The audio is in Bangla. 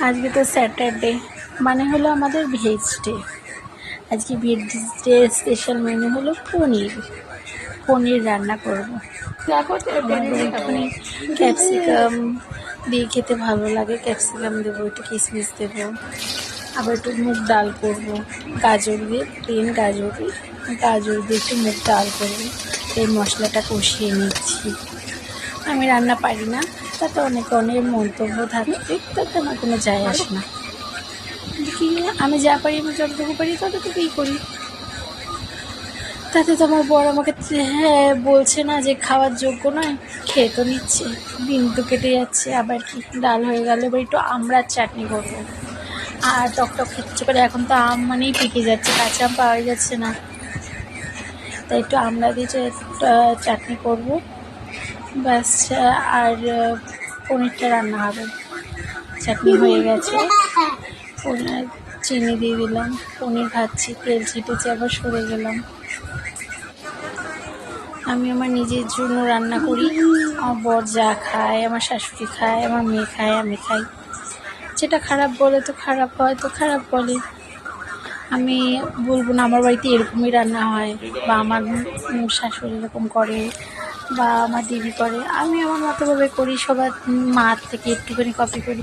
আজকে তো স্যাটারডে, মানে হলো আমাদের ভেজ ডে। আজকে ভেজ ডে স্পেশাল মেনু হলো পনির। পনির রান্না করব। আমাদের একটুখানি ক্যাপসিকাম দিয়ে খেতে ভালো লাগে, ক্যাপসিকাম দেবো, একটু কিশমিশ দেবো, আবার একটু মুগ ডাল করব গাজর দিয়ে, প্লেন গাজর দিয়ে একটু মুগ ডাল করবো। এই মশলাটা কষিয়ে নিচ্ছি। আমি রান্না পারি না, তাতে অনেক মন্তব্য থাকবে, তাতে আমার কোনো যায় আসে না। কি আমি যা পারি, আমি যতটুকু পারি ততটুকুই করি। তাতে তো আমার বর আমাকে হ্যাঁ বলছে না যে খাওয়ার যোগ্য নয়, খেয়ে তো নিচ্ছে। দিন তো কেটে যাচ্ছে, আবার কি ডাল হয়ে গেল, এবার একটু আমড়ার চাটনি করবো। আর টকটক খেতে করে, এখন তো আম মানেই পেকে যাচ্ছে, কাঁচা আম পাওয়া যাচ্ছে না, তাই একটু আমড়া দিয়ে চাটনি করবো, ব্যাস। আর পনিরটা রান্না হবে। চাটনি হয়ে গেছে, চিনি দিয়ে দিলাম, পনির ভাজছি, তেল ছিটেছে, আবার সরে গেলাম। আমি আমার নিজের জন্য রান্না করি, আমার বর যা খায়, আমার শাশুড়ি খায়, আমার মেয়ে খায়, আমি খাই। যেটা খারাপ বলে তো খারাপ হয়, তো খারাপ বলে। আমি বলবো না আমার বাড়িতে এরকমই রান্না হয়, বা আমার শাশুড়ি এরকম করে, বা আমার দিদি করে। আমি আমার মতোভাবে করি, সবার মার থেকে একটুখানি কপি করি।